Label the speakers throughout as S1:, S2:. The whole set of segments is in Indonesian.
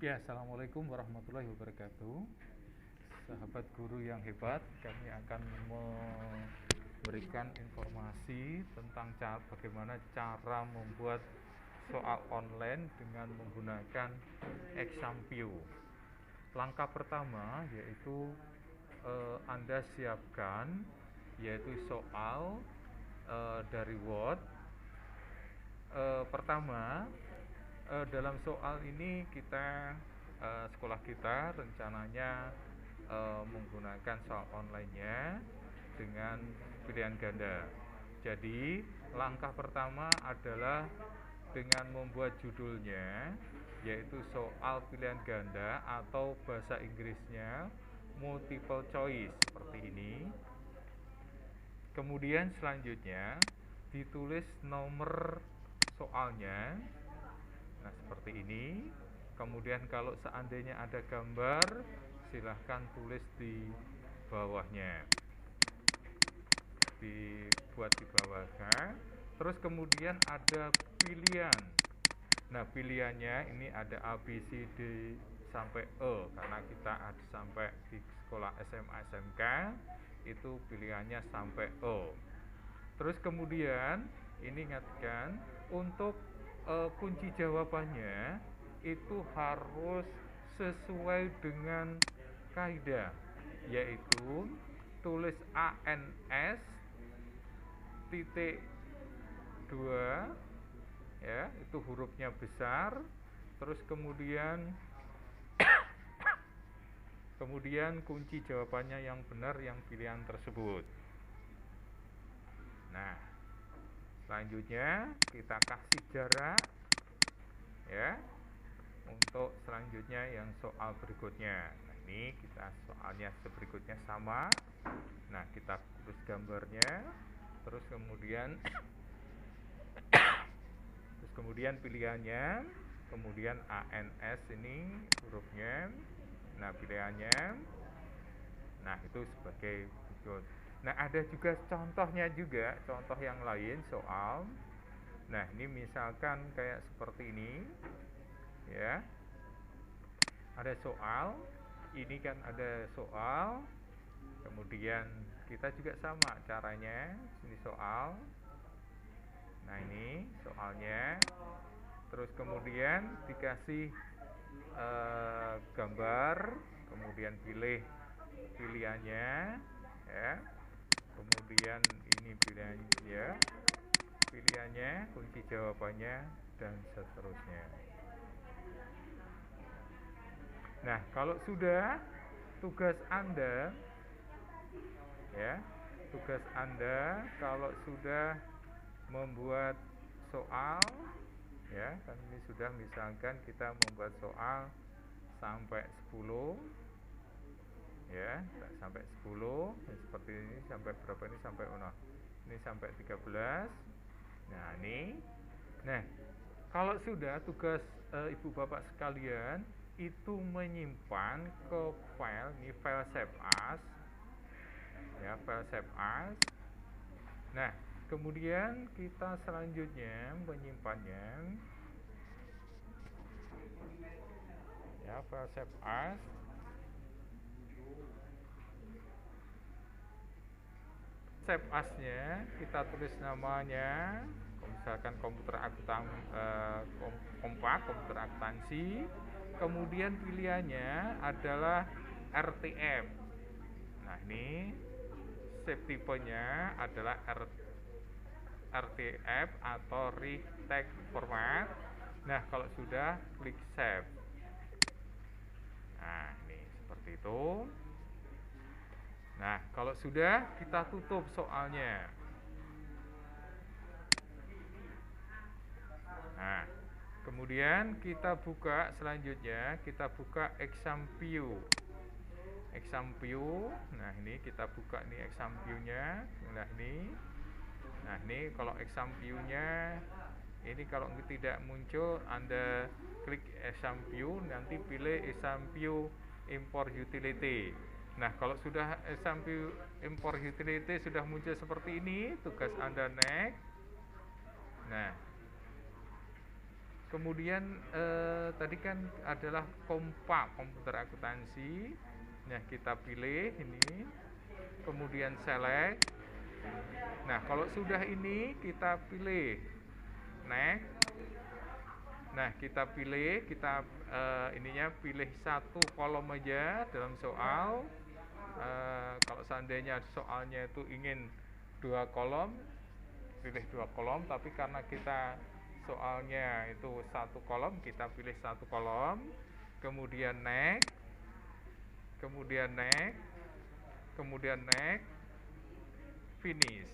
S1: Ya, Assalamualaikum warahmatullahi wabarakatuh. Sahabat guru yang hebat, kami akan memberikan informasi tentang bagaimana cara membuat soal online dengan menggunakan Example. Langkah pertama yaitu Anda siapkan yaitu soal dari Word. Pertama, dalam soal ini sekolah kita rencananya menggunakan soal online-nya dengan pilihan ganda. Jadi langkah pertama adalah dengan membuat judulnya yaitu soal pilihan ganda atau bahasa Inggrisnya multiple choice seperti ini. Kemudian selanjutnya ditulis nomor soalnya. Nah, seperti ini. Kemudian kalau seandainya ada gambar, silahkan tulis di bawahnya. Dibuat di bawahnya. Terus kemudian ada pilihan. Nah, pilihannya ini ada A, B, C, D sampai E karena kita ada sampai di sekolah SMA SMK itu pilihannya sampai E. Terus kemudian ini ingatkan untuk kunci jawabannya itu harus sesuai dengan kaidah, yaitu tulis ANS titik 2 ya, itu hurufnya besar. Terus kemudian kunci jawabannya yang benar yang pilihan tersebut. Nah, selanjutnya kita kasih jarak ya untuk selanjutnya yang soal berikutnya. Nah, ini kita soalnya berikutnya sama. Nah, kita tulis gambarnya. Terus kemudian pilihannya, kemudian ANS ini hurufnya. Nah, pilihannya. Nah, itu sebagai berikut. Nah, ada juga contohnya juga, contoh yang lain soal. Nah, ini misalkan kayak seperti ini. Ya. Ada soal. Ini kan ada soal. Kemudian kita juga sama caranya. Ini soal. Nah, ini soalnya. Terus kemudian dikasih gambar, kemudian pilih pilihannya ya. Kemudian ini pilihannya, kunci jawabannya dan seterusnya. Nah, kalau sudah tugas Anda kalau sudah membuat soal ya, kan ini sudah misalkan kita membuat soal sampai 10 ya, sampai 10 ya, seperti ini sampai berapa ini sampai ini sampai 13. Nah, ini. Nah, kalau sudah tugas Ibu Bapak sekalian itu menyimpan ke file, ini file save as ya, file save as. Nah, kemudian kita selanjutnya menyimpannya ya, file save as. Save as-nya kita tulis namanya, misalkan komputer komputer akuntansi. Kemudian pilihannya adalah RTF. Nah, ini save tipenya adalah RTF atau rich text format. Nah, kalau sudah klik save. Nah, ini seperti itu. Nah, kalau sudah kita tutup soalnya. Nah, kemudian kita buka selanjutnya, kita buka exam view. Nah, ini kita buka nih exam view-nya. Nah, ini kalau exam view-nya ini kalau tidak muncul, Anda klik exam view, nanti pilih exam view import utility. Nah, kalau sudah example import utility sudah muncul seperti ini, tugas Anda next. Nah, Kemudian tadi kan adalah komputer akuntansi. Nah, kita pilih ini, kemudian select. Nah, kalau sudah ini kita pilih next. Nah, kita pilih, ininya pilih satu kolom aja dalam soal. Kalau seandainya soalnya itu ingin 2 kolom, pilih 2 kolom, tapi karena kita soalnya itu 1 kolom, kita pilih 1 kolom, kemudian next, kemudian next, kemudian next, finish.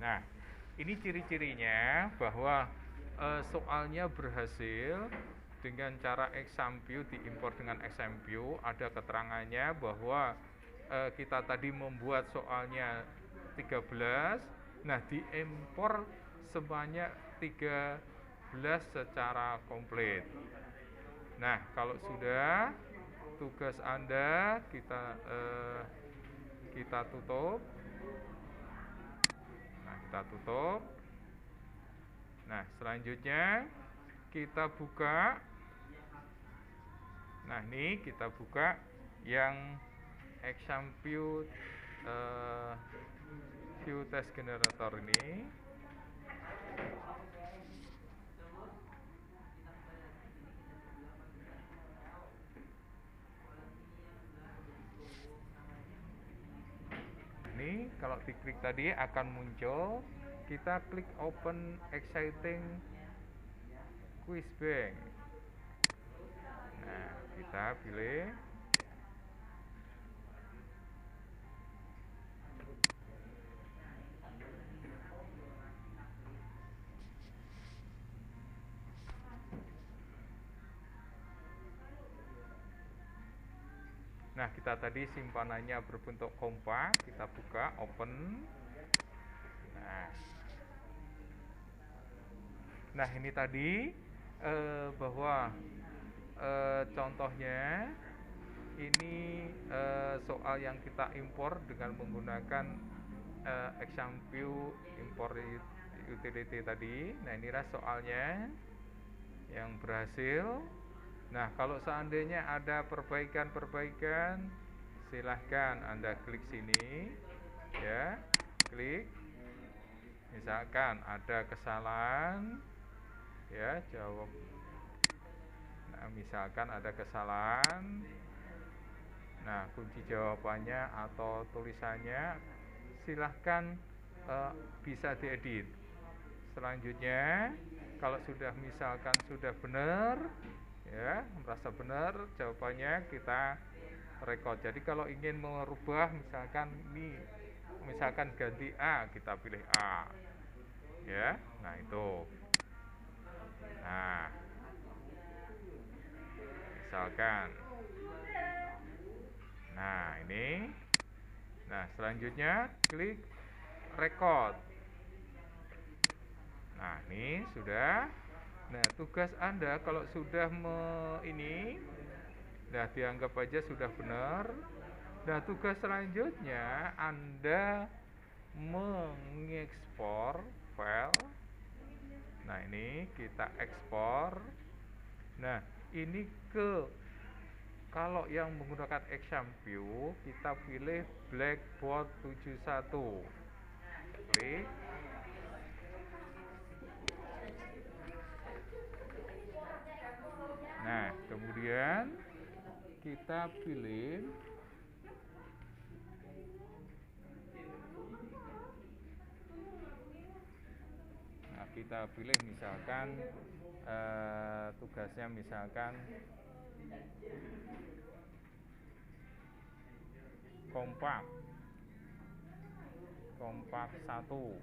S1: Nah, ini ciri-cirinya bahwa soalnya berhasil dengan cara exam view, diimpor dengan exam view. Ada keterangannya bahwa kita tadi membuat soalnya 13, nah diimpor sebanyak 13 secara komplit. Nah, kalau sudah, tugas Anda kita tutup. Kita tutup. Nah, selanjutnya kita buka. Nah, ini kita buka yang exam view view test generator ini. Ini kalau diklik tadi akan muncul, kita klik open exciting quiz bank. Nah, kita pilih. Nah, kita tadi simpanannya berbentuk kompak, kita buka, open. Nah, ini tadi bahwa contohnya ini soal yang kita impor dengan menggunakan exam view import utility tadi. Nah, inilah soalnya yang berhasil. Nah, kalau seandainya ada perbaikan-perbaikan, silahkan Anda klik sini, ya, klik. Misalkan ada kesalahan, ya, jawab. Nah, misalkan ada kesalahan, nah, kunci jawabannya atau tulisannya, silahkan bisa diedit. Selanjutnya, kalau misalkan sudah benar, ya, merasa benar jawabannya, kita record. Jadi kalau ingin merubah, misalkan ganti A, kita pilih A, ya. Nah, itu. Nah, misalkan, nah, ini. Nah, selanjutnya klik record. Nah, ini sudah. Nah, tugas Anda kalau sudah nah, dianggap aja sudah benar. Nah, tugas selanjutnya Anda mengekspor file. Nah, ini kita ekspor. Nah, ini kalau yang menggunakan exam view, kita pilih Blackboard 71. Klik. Nah, kemudian kita pilih misalkan tugasnya misalkan kompak 1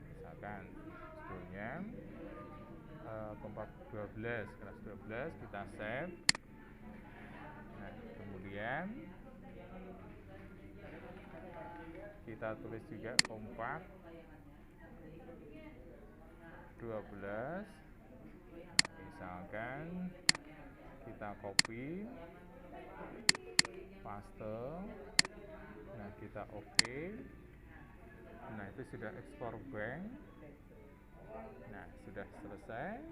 S1: misalkan, sebetulnya kompak 12, kelas 12, kita save. Nah, kemudian kita tulis juga kompak 12. Nah, misalkan kita copy, paste. kita oke. Nah, itu sudah ekspor bank. Nah, sudah selesai.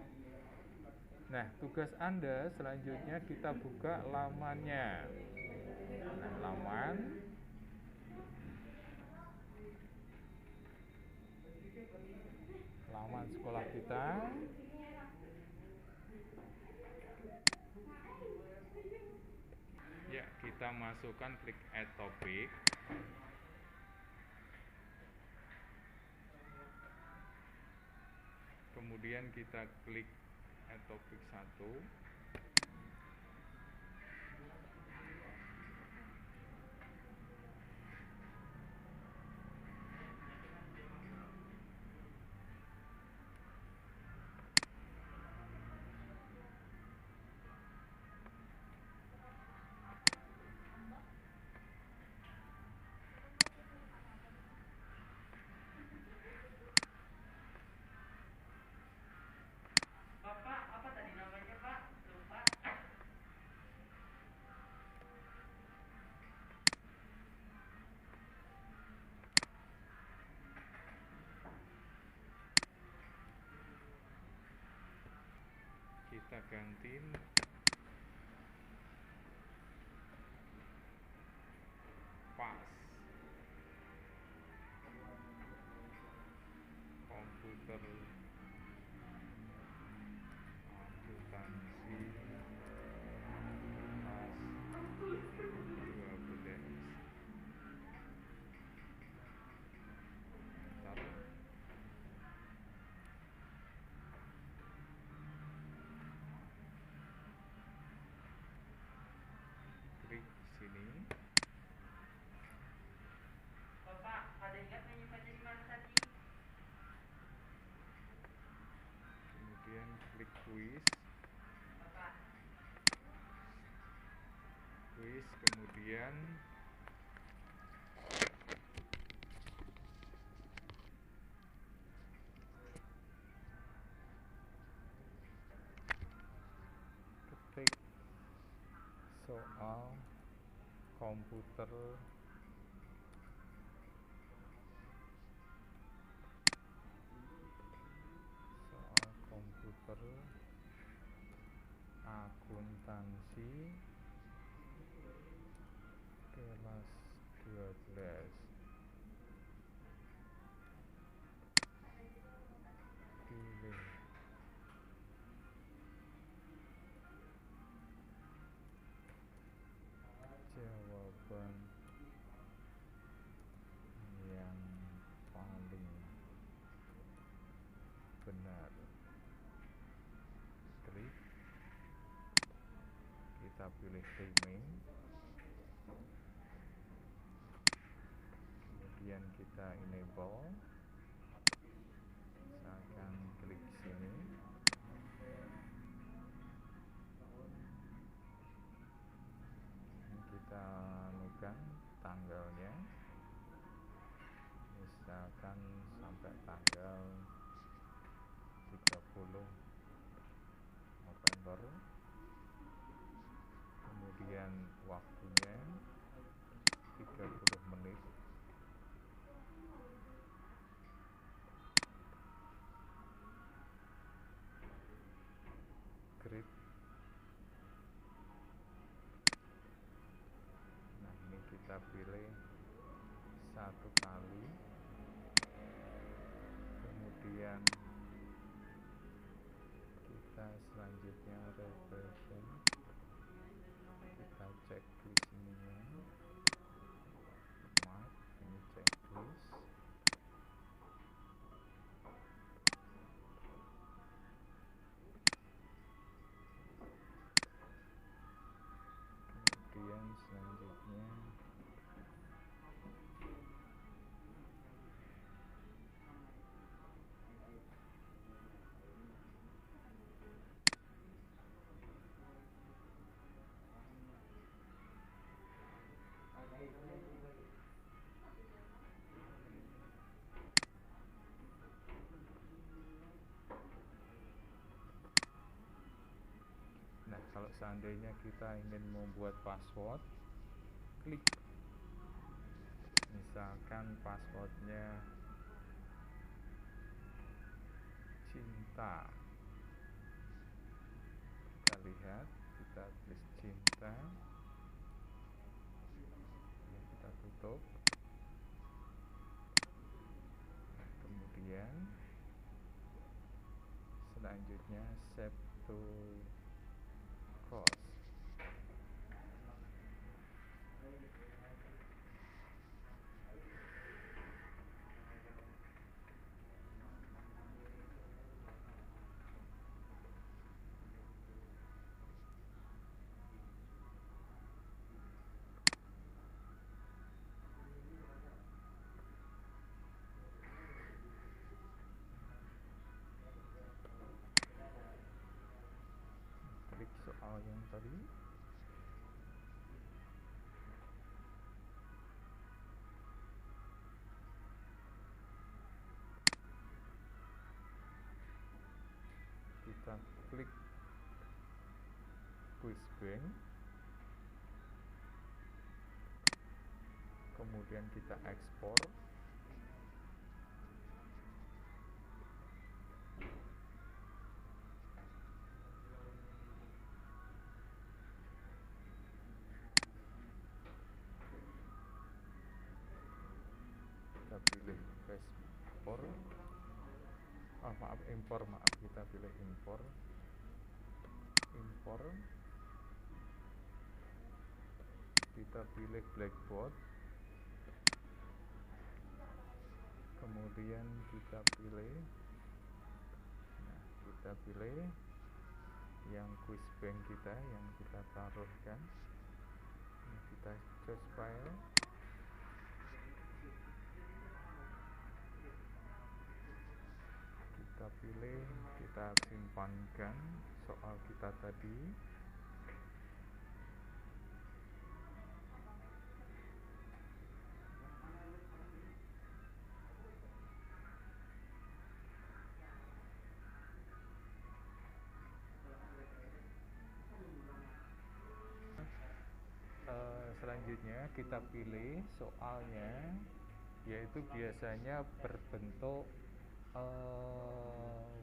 S1: Nah, tugas Anda selanjutnya kita buka lamannya. Nah, laman sekolah kita. Ya, kita masukkan klik add topic. Kemudian kita klik add topic 1. Kita ganti pas komputer akuntansi pas 12. Taruh. Klik sini.
S2: Bapak, ada ingat menyimpannya di mana tadi?
S1: Kemudian klik quiz.
S2: Bapak.
S1: Quiz, kemudian ketik soal komputer akuntansi kelas 12. Pilih jawaban yang paling benar. Klik. Kita pilih timing. Kemudian kita enable. Saya akan klik sini. Kita anukan tanggalnya, misalkan sampai tanggal 30 November. Kemudian waktunya 30 menit. Grade. Nah, ini kita pilih 1 kali. Kemudian kita selanjutnya reversion. Kita cek list ininya. Mark, ini checklist. Kemudian selanjutnya nah, kalau seandainya kita ingin membuat password, klik Misalkan passwordnya cinta, kita lihat, kita tulis cinta, kita tutup, kemudian selanjutnya save to course. Klik soal yang tadi, kita klik quiz bank, kemudian kita ekspor, kita pilih ekspor, impor, kita pilih impor, kita pilih Blackboard, kemudian kita pilih yang quiz bank kita yang kita taruhkan. Kita choose file, kita pilih, kita simpankan soal kita tadi. Selanjutnya kita pilih soalnya, yaitu biasanya berbentuk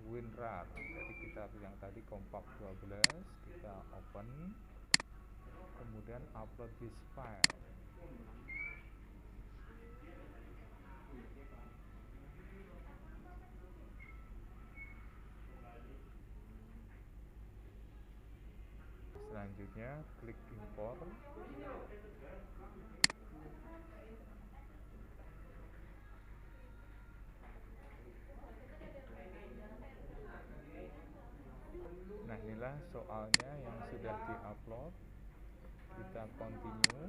S1: WinRAR. Jadi kita yang tadi kompak 12, kita open, kemudian upload this file. Selanjutnya klik import, nah inilah soalnya yang sudah diupload. Kita continue,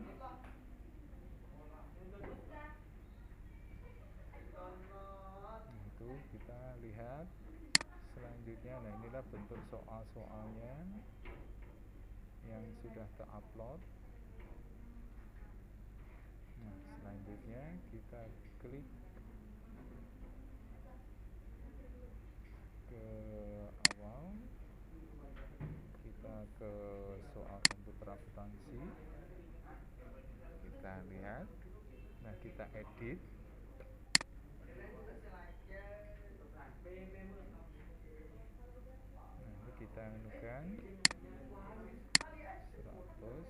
S1: itu kita lihat selanjutnya. Nah inilah bentuk soal-soalnya yang sudah terupload. Nah selanjutnya kita klik ke awal, kita ke soal komputer akuntansi, kita lihat, nah kita edit, nah ini kita anukan 100,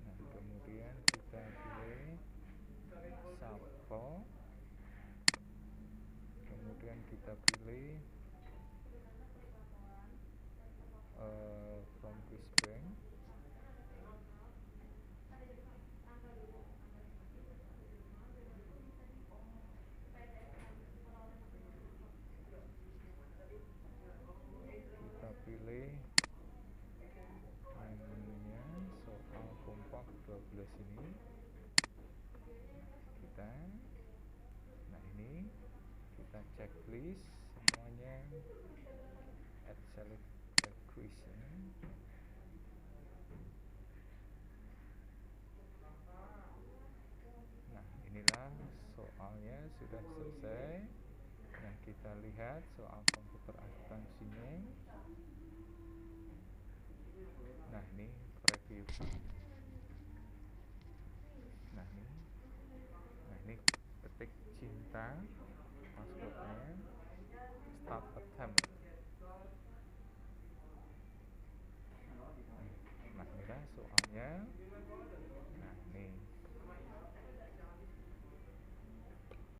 S1: nah kemudian kita pilih sampel, kemudian kita pilih from quiz bank, kita pilih menunya soal kompak 12 ini, kita, nah ini kita checklist semuanya, add select question. Nah inilah soalnya sudah selesai. Nah kita lihat soal komputer akuntansinya. Nah ini preview view. Nah ini ketik cinta, passwordnya start attempt. Nah ini kan soalnya